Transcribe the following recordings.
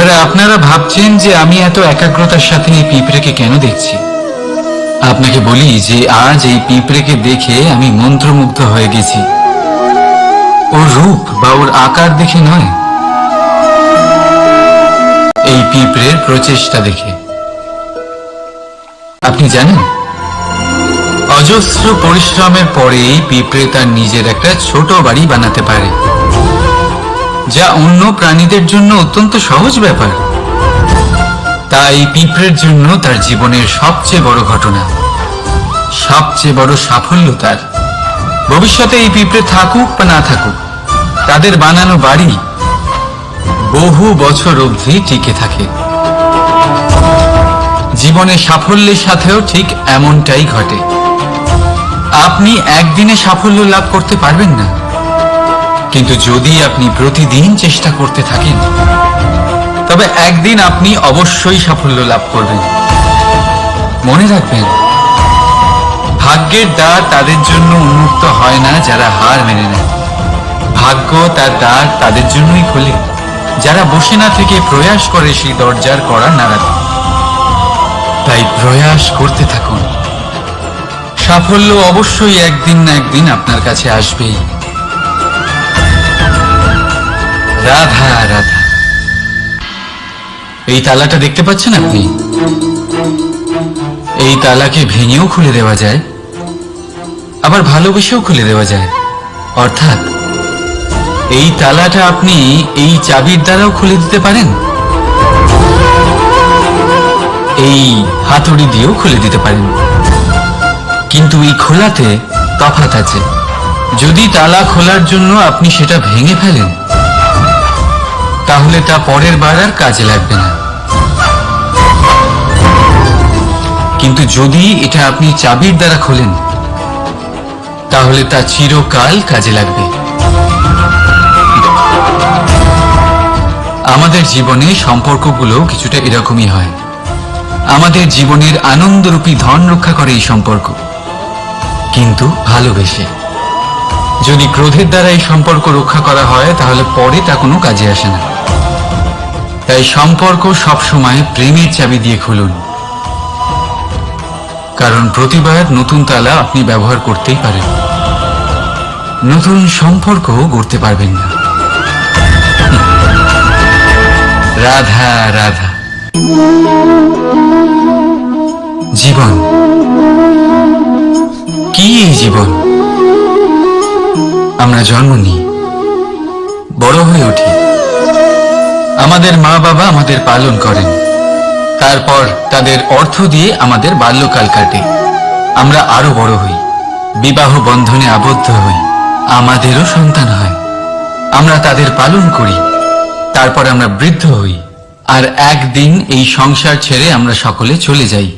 এবারে আপনারা ভাবছেন যে আমি এত একাগ্রতার সাথে এই পিঁপড়েকে কেন দেখছি। আপনাকে বলি যে আজ এই পিঁপড়েকে দেখে আমি মন্ত্রমুগ্ধ হয়ে গেছি। ওর রূপ বা ওর আকার দেখে নয়, এই পিঁপড়ের প্রচেষ্টা দেখে। আপনি জানেন, অজস্র পরিশ্রমের পরেই পিঁপড়ে তার নিজের একটা ছোট বাড়ি বানাতে পারে, যা অন্য প্রাণীদের জন্য অত্যন্ত সহজ ব্যাপার। তাই পিঁপড়ের জন্য তার জীবনের সবচেয়ে বড় ঘটনা, সবচেয়ে বড় সাফল্য তার। ভবিষ্যতে এই পিঁপড়ে থাকুক বা না থাকুক, তাদের বানানো বাড়ি বহু বছর অবধি টিকে থাকে। জীবনে সাফল্যের সাথেও ঠিক এমনটাই ঘটে। আপনি একদিনে সাফল্য লাভ করতে পারবেন না, কিন্তু যদি আপনি প্রতিদিন চেষ্টা করতে থাকেন, তবে একদিন আপনি অবশ্যই সাফল্য লাভ করবেন। মনে রাখবেন, ভাগ্যের দ্বার তাদের জন্য উন্মুক্ত হয় না যারা হার মেনে নেয়। ভাগ্য তার দ্বার তাদের জন্যই খোলে যারা বসে না থেকে প্রয়াস করে সেই দরজার কড়া নাড়াতে। তাই প্রয়াস করতে থাকুন। সাফল্য অবশ্যই একদিন না একদিন আপনার কাছে আসবেই। রাধা রাধা। এই তালাটা দেখতে পাচ্ছেন আপনি? এই তালাকে ভেঙেও খুলে দেওয়া যায়, আবার ভালোবেসেও খুলে দেওয়া যায়। অর্থাৎ এই তালাটা আপনি এই চাবির দ্বারাও খুলে দিতে পারেন, এই হাতুড়ি দিয়েও খুলে দিতে পারেন। কিন্তু এই খোলাতে তফাৎ আছে। যদি তালা খোলার জন্য আপনি সেটা ভেঙে ফেলেন, তাহলে তা পরের বার আর কাজে লাগবে না। কিন্তু যদি এটা আপনি চাবির দ্বারা খোলেন, তাহলে তা চিরকাল কাজে লাগবে। আমাদের জীবনে সম্পর্কগুলো কিছুটা এরকমই হয়। আমাদের জীবনের আনন্দরূপী ধন রক্ষা করে এই সম্পর্ক, কিন্তু ভালোবেসে। যদি ক্রোধের দ্বারা এই সম্পর্ক রক্ষা করা হয়, তাহলে পরে তা কোনো কাজে আসে না। তাই সম্পর্ক সবসময় প্রেমের চাবি দিয়ে খুলুন, কারণ প্রতিবার নতুন তালা আপনি ব্যবহার করতেই পারেন, নতুন সম্পর্ক গড়তে পারবেন না। রাধা রাধা। জীবন কি? এই জীবন আমরা জন্ম নিই, বড় হয়ে উঠি, আমাদের মা বাবা আমাদের পালন করেন, তারপর তাদের অর্থ দিয়ে আমাদের বাল্যকাল কাটে। আমরা আরো বড় হই, বিবাহ বন্ধনে আবদ্ধ হই, আমাদেরও সন্তান হয়, আমরা তাদের পালন করি, তারপর আমরা বৃদ্ধ হই, আর একদিন এই সংসার ছেড়ে আমরা সকলে চলে যাই।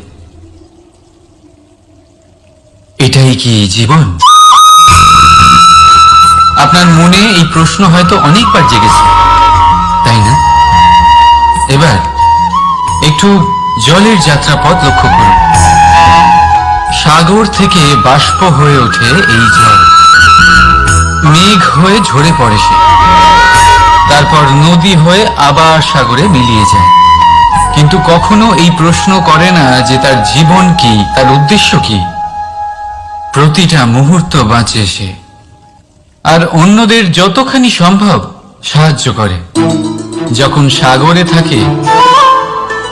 এটাই কি জীবন? আপনার মনে এই প্রশ্ন হয়তো অনেকবার জেগেছে, তাই না? এবার একটু জলের যাত্রাপথ লক্ষ্য করুন। সাগর থেকে বাষ্প হয়ে ওঠে এই জল, মেঘ হয়ে ঝরে পড়ে সে, তারপর নদী হয়ে আবার সাগরে মিলিয়ে যায়। কিন্তু কখনো এই প্রশ্ন করে না যে তার জীবন কি, তার উদ্দেশ্য কি। প্রতিটা মুহূর্ত বাঁচে সে, আর অন্যদের যতখানি সম্ভব সাহায্য করে। যখন সাগরে থাকে,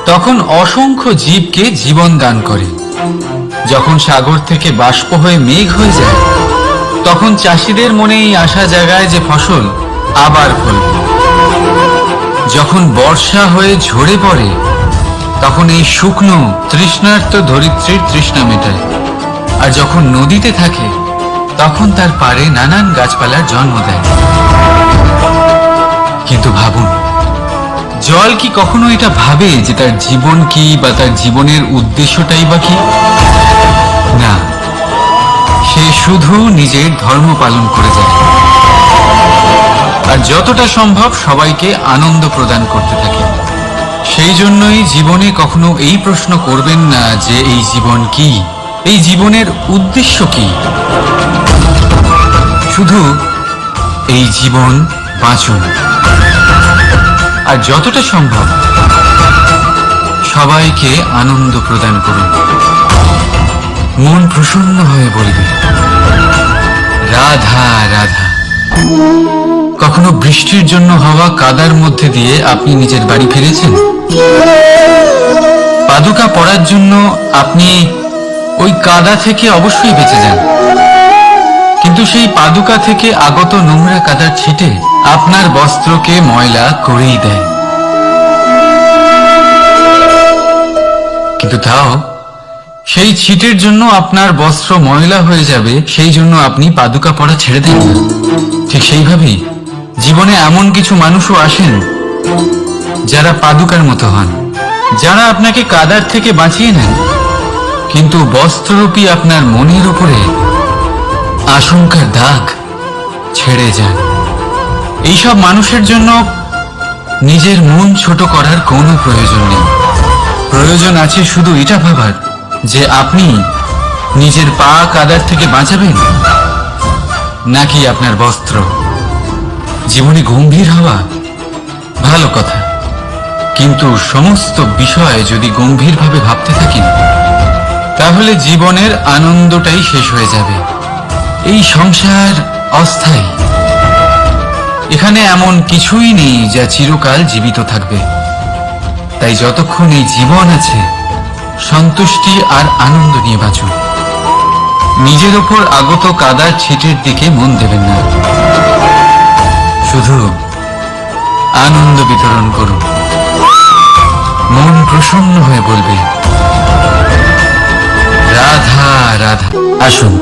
তখন অসংখ্য জীবকে জীবন দান করে। যখন সাগর থেকে বাষ্প হয়ে মেঘ হয়ে যায়, তখন চাষিদের মনে এই আশা জাগায় যে ফসল আবার ফলবে। যখন বর্ষা হয়ে ঝরে পড়ে, তখন এই শুকনো তৃষ্ণার্ত ধরিত্রীর তৃষ্ণা মেটায়। আর যখন নদীতে থাকে, তখন তার পাড়ে নানান গাছপালার জন্ম দেয়। কিন্তু ভাবুন, জল কি কখনো এটা ভাবে যে তার জীবন কি বা তার জীবনের উদ্দেশ্যটাই বা কি? না, সে শুধু নিজের ধর্ম পালন করে যায়, আর যতটা সম্ভব সবাইকে আনন্দ প্রদান করতে থাকে। সেই জন্যই জীবনে কখনো এই প্রশ্ন করবেন না যে এই জীবন কি, এই জীবনের উদ্দেশ্য কি। শুধু এই জীবন বাঁচুন, আর যতটা সম্ভব সবাইকে আনন্দ প্রদান করুন। মন প্রসন্ন হয়ে বলবে রাধা রাধা। কখনো বৃষ্টির জন্য হওয়া কাদার মধ্যে দিয়ে আপনি নিজের বাড়ি ফিরেছেন? পাদুকা পড়ার জন্য আপনি ওই কাদা থেকে অবশ্যই বেঁচে যান, কিন্তু সেই পাদুকা থেকে আগত নোংরা কাদার ছিটে আপনার বস্ত্রকে ময়লা করেই দেয়। কিন্তু তাও সেই ছিটের জন্য আপনার বস্ত্র ময়লা হয়ে যাবে, সেই জন্য আপনি পাদুকা পড়া ছেড়ে দেন না। ঠিক সেইভাবেই জীবনে এমন কিছু মানুষও আসেন যারা পাদুকার মতো হন, যারা আপনাকে কাদার থেকে বাঁচিয়ে নেন, কিন্তু বস্ত্ররূপী আপনার মনের উপরে আশঙ্কার দাগ ছেড়ে যান। এইসব মানুষের জন্য নিজের মন ছোট করার কোনো প্রয়োজন নেই। প্রয়োজন আছে শুধু এটা ভাবার যে আপনি নিজের পা কাদার থেকে বাঁচাবেন নাকি আপনার বস্ত্র। জীবনে গম্ভীর হওয়া ভালো কথা, কিন্তু সমস্ত বিষয় যদি গম্ভীরভাবে ভাবতে থাকেন তাহলে জীবনের আনন্দটাই শেষ হয়ে যাবে। এই সংসার অস্থায়ী, এখানে এমন কিছুই নেই যা চিরকাল জীবিত থাকবে। তাই যতক্ষণ এই জীবন আছে সন্তুষ্টি আর আনন্দ নিয়ে বাঁচুন। নিজের ওপর আগত কাদার ছিটের দিকে মন দেবেন না, শুধু আনন্দ বিতরণ করুন। মন প্রসন্ন হয়ে বলবে রাধা রাধা। আসুন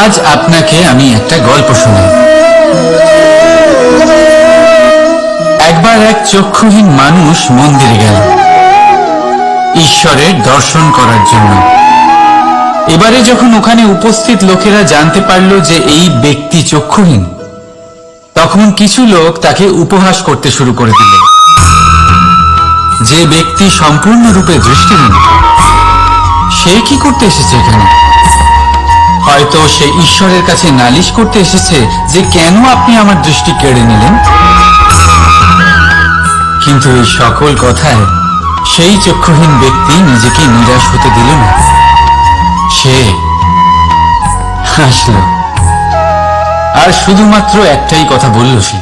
আজ আপনাকে আমি একটা গল্প শোনাই। একবার এক চক্ষুহীন মানুষ মন্দিরে গেল ঈশ্বরের দর্শন করার জন্য। এবারে যখন ওখানে উপস্থিত লোকেরা জানতে পারল যে এই ব্যক্তি চক্ষুহীন, তখন কিছু লোক তাকে উপহাস করতে শুরু করে দিল। যে ব্যক্তি সম্পূর্ণরূপে দৃষ্টিহীন, সে কি করতে এসেছে এখানে? হয়তো সে ঈশ্বরের কাছে নালিশ করতে এসেছে যে কেন আপনি আমার দৃষ্টি কেড়ে নিলেন। কিন্তু এই সকল কথায় সেই চক্ষুহীন ব্যক্তি নিজেকে নিরাশ হতে দিল না। সে হাসল আর শুধুমাত্র একটাই কথা বলল সে,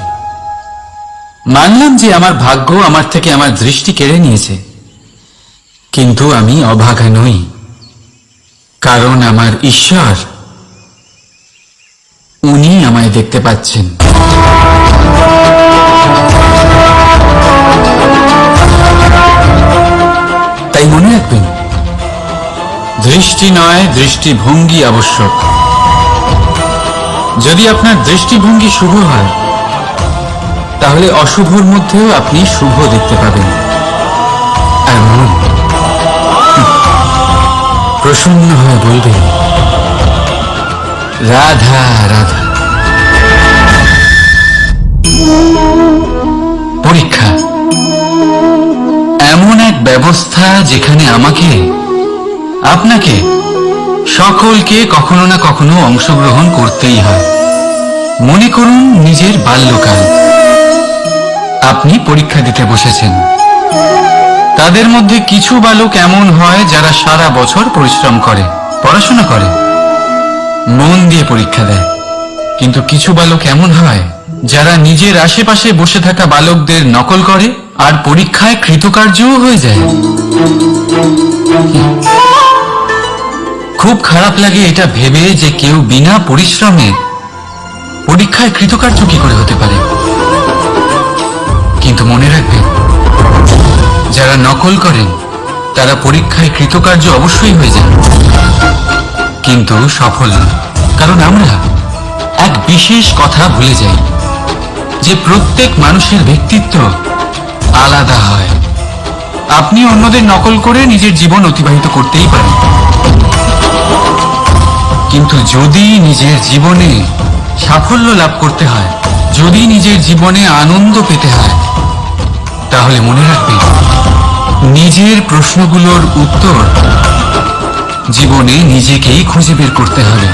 মানলাম যে আমার ভাগ্য আমার থেকে আমার দৃষ্টি কেড়ে নিয়েছে, কিন্তু আমি অভাগা নই, কারণ আমার ঈশ্বর উনি আমায় দেখতে পাচ্ছেন। তাই মনে রাখবেন, দৃষ্টি নয় দৃষ্টিভঙ্গি আবশ্যক। যদি আপনার দৃষ্টিভঙ্গি শুভ হয় তাহলে অশুভর মধ্যেও আপনি শুভ দেখতে পাবেন। আর মন প্রসন্ন হয়ে বলবে রাধা রাধা। পরীক্ষা এমন এক ব্যবস্থা যেখানে আমাকে, আপনাকে, সকলকে কখনো না কখনো অংশগ্রহণ করতেই হয়। মনে করুন নিজের বাল্যকাল, আপনি পরীক্ষা দিতে বসেছেন। তাদের মধ্যে কিছু বালক এমন হয় যারা সারা বছর পরিশ্রম করে, পড়াশোনা করে, মন দিয়ে পরীক্ষা দেয়। কিন্তু কিছু বালক এমন হয় যারা নিজের আশেপাশে বসে থাকা বালকদের নকল করে আর পরীক্ষায় কৃতকার্যও হয়ে যায়। খুব খারাপ লাগে এটা ভেবে যে কেউ বিনা পরিশ্রমে পরীক্ষায় কৃতকার্য কি করে হতে পারে। কিন্তু মনে রাখবেন, যারা নকল করেন তারা পরীক্ষায় কৃতকার্য অবশ্যই হয়ে যায়, কিন্তু সফল না। কারণ আমরা এক বিশেষ কথা ভুলে যাই যে প্রত্যেক মানুষের ব্যক্তিত্ব আলাদা হয়। আপনি অন্যদের নকল করে নিজের জীবন অতিবাহিত করতেই পারেন, কিন্তু যদি নিজের জীবনে সাফল্য লাভ করতে হয়, যদি নিজের জীবনে আনন্দ পেতে হয়, তাহলে মনে রাখবেন নিজের প্রশ্নগুলোর উত্তর জীবনে নিজেকেই খুঁজে বের করতে হবে।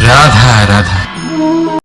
রাধা রাধা।